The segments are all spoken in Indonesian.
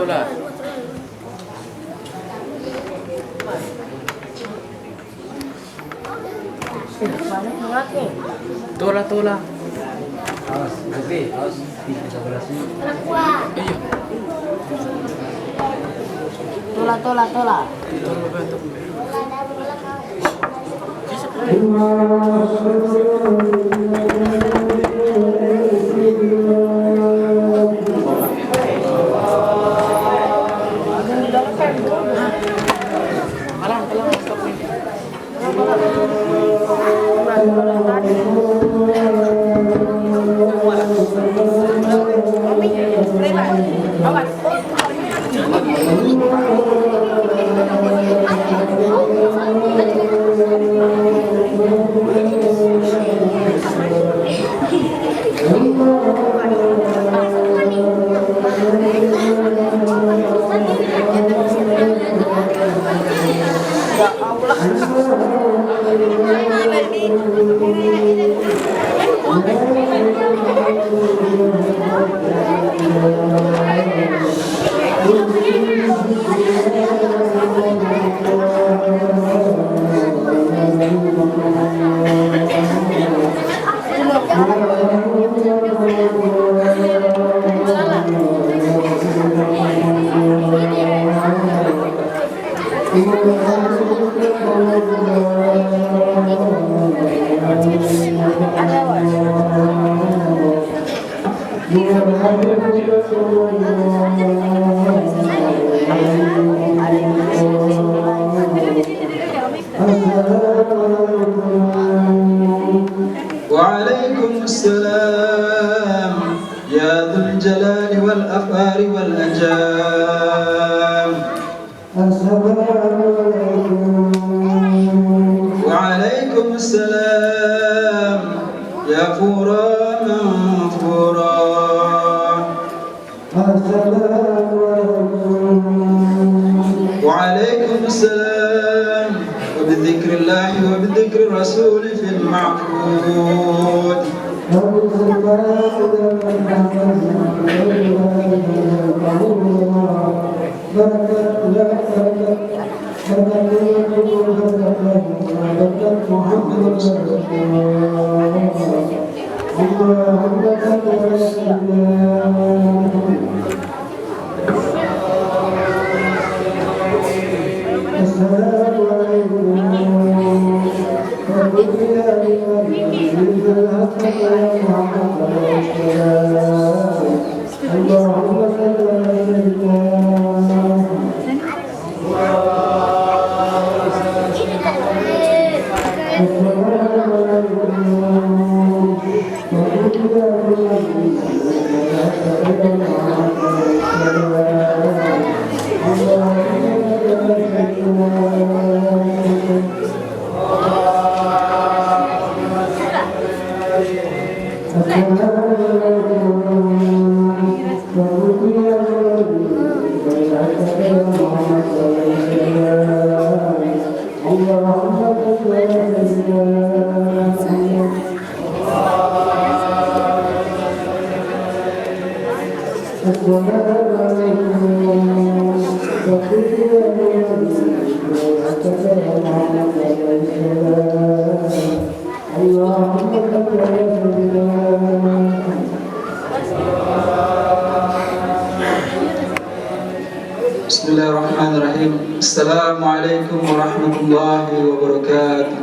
tola. Tola, tola. Awas, lebih, awas di sebelah sini. Iya. Tola. Tola bantu. Malang masuk nih. وعليكم السلام يا ذو الجلال والأفعال والأنجام. وعليكم السلام يا فورا منفورا. وعليكم السلام وبذكر الله وبذكر الرسول في المعقود. Bismillahirrahmanirrahim. Assalamualaikum warahmatullahi wabarakatuh.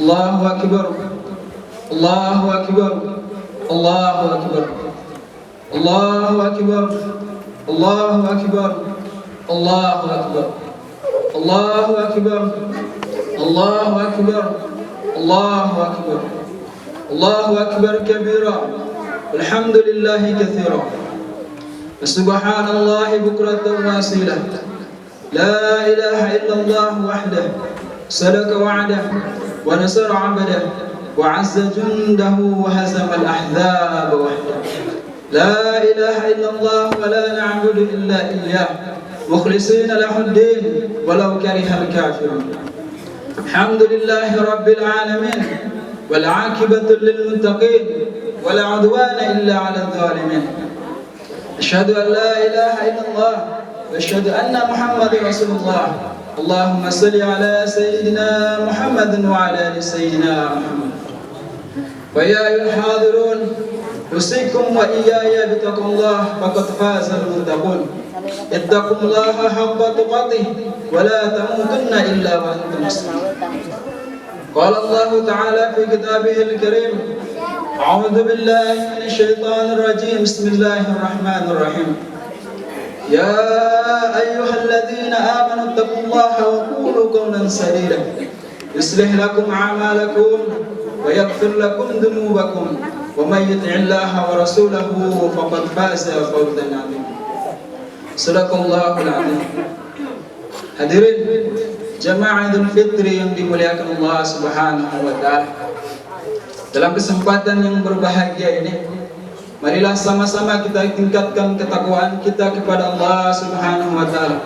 Allahu Akbar, Allahu Akbar, Allahu Akbar, Allahu Akbar, Allahu Akbar, Allahu Akbar, Allahu Akbar, Allahu Akbar, Allahu Akbar, Allahu akbar kabira. Alhamdulillahi katsira. Subhanallahi bukratan wa asila. La ilaha illallah wahdahu sadaka wa'dahu wa nasara 'abdahu wa 'azza jundahu wa hazama al-ahzab wahdahu. La ilaha illallah wa la na'budu illa iyyah mukhlishina lahu ad-din walau karihal kafirun. Alhamdulillahi rabbil alamin wal 'aqibatu lil muttaqin wa la 'udwana illa 'alal zalimin. Asyhadu an la ilaha illallah wa asyhadu anna Muhammadar Rasulullah. Allahumma salli ala sayyidina Muhammadin wa ala ali sayyidina Muhammad. Wa ya ayyuhal hadirun usikum wa iyaya bitaqullah faqad fazal muttaqun. Ittaqullaha haqqa tuqatih wa la tamutunna illa wa antum muslimun. Qala Allah ta'ala fi kitabihil karim. A'udzu billahi minasy syaithanir rajim. Bismillahirrahmanirrahim. Ya ayyuhalladzina amanu taqullaha wa qulu qawlan sadida yuslih lakum a'malakum wa yaghfir lakum dhunubakum wa may yuti'illaha wa rasulahu faqad faza fawzan 'azima. Sadaqallahul 'azim. Hadirin jamaah Idul Fitri yang dimuliakan Allah Subhanahu wa taala. Dalam kesempatan yang berbahagia ini, marilah sama-sama kita tingkatkan ketakwaan kita kepada Allah Subhanahu wa taala.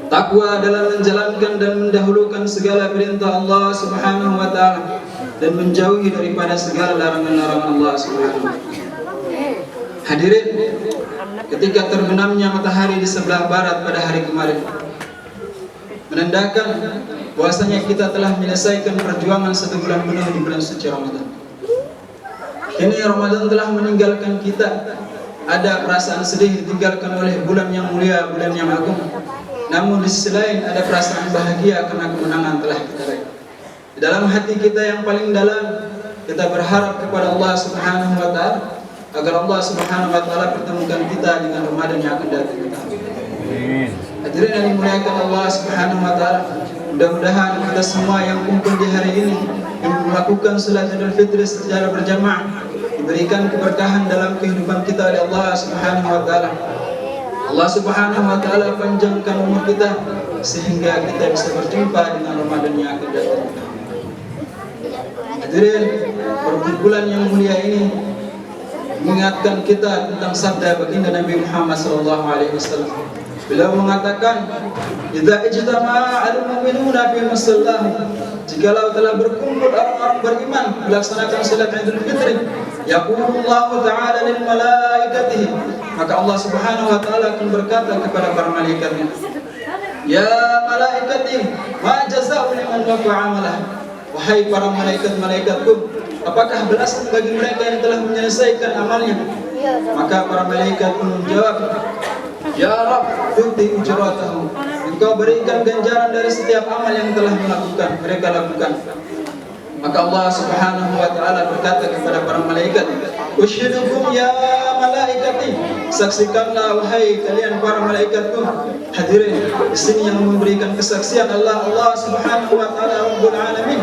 Takwa adalah menjalankan dan mendahulukan segala perintah Allah Subhanahu wa taala dan menjauhi daripada segala larangan-larangan Allah Subhanahu wa taala. Hadirin, ketika terbenamnya matahari di sebelah barat pada hari kemarin, menandakan bahwasanya kita telah menyelesaikan perjuangan 1 bulan penuh di bulan suci Ramadan. Kini Ramadan telah meninggalkan kita. Ada perasaan sedih ditinggalkan oleh bulan yang mulia, bulan yang agung. Namun di sisi lain ada perasaan bahagia karena kemenangan telah kita raih. Di dalam hati kita yang paling dalam, kita berharap kepada Allah Subhanahu wa taala agar Allah Subhanahu wa taala pertemukan kita dengan Ramadan yang akan datang. Amin. Hadirin yang dimuliakan Allah Subhanahu wa taala, mudah-mudahan kita semua yang kumpul di hari ini yang melakukan salat Idul Fitri secara berjamaah diberikan keberkahan dalam kehidupan kita oleh Allah Subhanahu wa taala. Allah Subhanahu wa taala panjangkan umur kita sehingga kita bisa berjumpa dengan Ramadan yang akan datang. Hadirin, perkumpulan yang mulia ini mengingatkan kita tentang sabda baginda Nabi Muhammad SAW. Beliau mengatakan, "Idza ijtama'a al-mu'minuna fi musallahum." Jikalau telah berkumpul orang-orang beriman melaksanakan salat Idul Fitri, yaqulullahu ta'ala lil malaikatihi, maka Allah Subhanahu wa taala akan berkata kepada para malaikatnya, "Ya malaikati, ma jazaa'u liman wafa'a amalah." Wahai para malaikat-malaikatku, apakah balasan bagi mereka yang telah menyelesaikan amalnya? Maka para malaikat pun menjawab, "Ya Rabb, tu'ti ujratahum." Engkau berikan ganjaran dari setiap amal yang telah mereka lakukan. Maka Allah Subhanahu wa taala berkata kepada para malaikat, "Ushidukum ya malaikati." Saksikanlah wahai kalian para malaikatku. Hadirin, di sini yang memberikan kesaksian Allah Subhanahu wa taala Rabbul Alamin.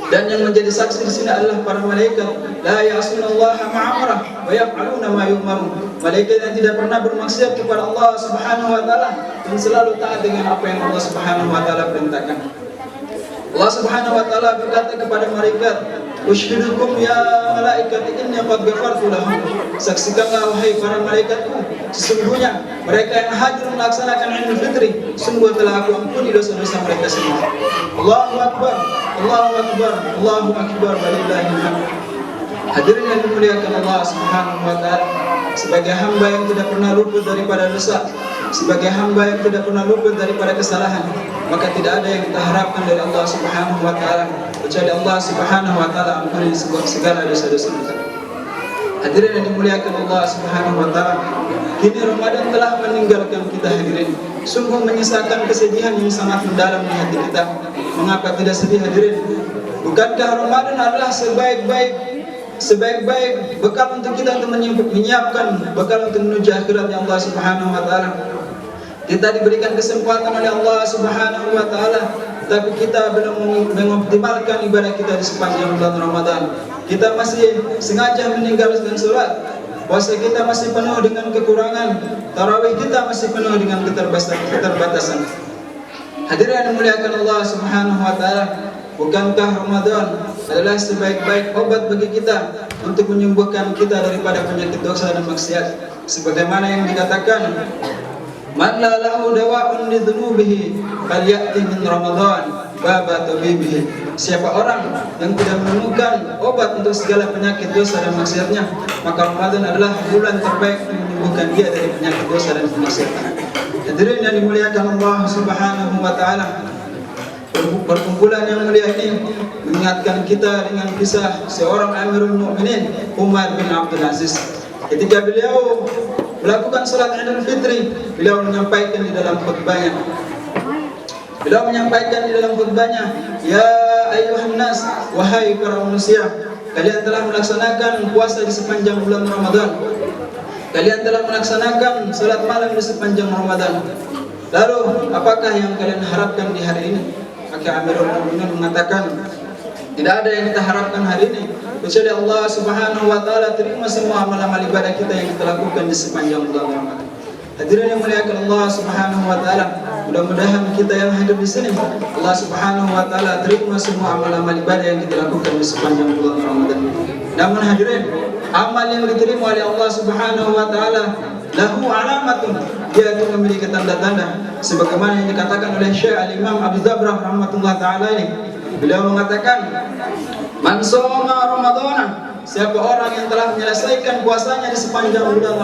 Dan yang menjadi saksi di sini adalah para malaikat. La ya'sunallaha ma'amara wa yaf'aluna ma yu'marun. Malaikat yang tidak pernah bermaksiat kepada Allah Subhanahu wa taala dan selalu taat dengan apa yang Allah Subhanahu wa taala perintahkan. Allah Subhanahu wa taala berkata kepada malaikat, "Ushidukum ya malaikat, inni qad ghafartu lahum." Saksikanlah wahai para malaikatku, sesungguhnya mereka yang hadir melaksanakan Idul Fitri, sungguh telah aku ampuni dosa-dosa mereka semua. Allahu akbar, Allahu akbar, Allahu akbar, walillahil hamd. Hadirin yang dimuliakan Allah Subhanahu wa taala, sebagai hamba yang tidak pernah luput daripada dosa, sebagai hamba yang tidak pernah luput daripada kesalahan, maka tidak ada yang kita harapkan dari Allah Subhanahu wa taala kecuali Allah Subhanahu wa taala ampuni segala dosa-dosa kita. Hadirin yang dimuliakan Allah Subhanahu wa taala, kini Ramadan telah meninggalkan kita hadirin. Sungguh menyisakan kesedihan yang sangat mendalam di hati kita. Mengapa tidak sedih hadirin? Bukankah Ramadan adalah sebaik-baik bekal untuk kita untuk menyiapkan bekal untuk menuju akhiratnya Allah Subhanahu wa taala. Kita diberikan kesempatan oleh Allah Subhanahu wa taala tapi kita belum mengoptimalkan ibadah kita di sepanjang bulan Ramadan. Kita masih sengaja meninggalkan sholat, puasa kita masih penuh dengan kekurangan, tarawih kita masih penuh dengan keterbatasan. Hadirin yang dimuliakan Allah Subhanahu wa taala, bukankah Ramadan adalah sebaik-baik obat bagi kita untuk menyembuhkan kita daripada penyakit dosa dan maksiat? Sebagaimana yang dikatakan, man la lahu dawa'un li dhunubihi falyati min Ramadan baba tabibihi. Siapa orang yang tidak menemukan obat untuk segala penyakit dosa dan maksiatnya, maka Ramadan adalah bulan terbaik untuk menyembuhkan dia dari penyakit dosa dan maksiat. Hadirin yang dimuliakan Allah Subhanahu wa taala, perkumpulan yang mulia ini mengingatkan kita dengan kisah seorang Amirul Mukminin Umar bin Abdul Aziz. Ketika beliau melakukan salat Idul Fitri, beliau menyampaikan di dalam khutbahnya, ya ayyuhan nas, wahai para manusia, kalian telah melaksanakan puasa di sepanjang bulan Ramadan, kalian telah melaksanakan salat malam di sepanjang Ramadan. Lalu apakah yang kalian harapkan di hari ini? Maka Amirul Mukminin mengatakan, tidak ada yang kita harapkan hari ini kecuali Allah Subhanahu wa taala terima semua amal-amal ibadah kita yang kita lakukan di sepanjang bulan Ramadan. Hadirin yang muliakan Allah Subhanahu wa taala, mudah-mudahan kita yang hadir di sini Allah Subhanahu wa taala terima semua amal-amal ibadah yang kita lakukan di sepanjang bulan Ramadan. Namun hadirin, amal yang diterima oleh Allah Subhanahu wa taala lahu alamatun, dia itu memiliki tanda-tanda, sebagaimana yang dikatakan oleh Syekh Al-Imam Abu Zabrah rahmatullah taala ini. Beliau mengatakan, man shoma Ramadana, siapa orang yang telah menyelesaikan puasanya di sepanjang bulan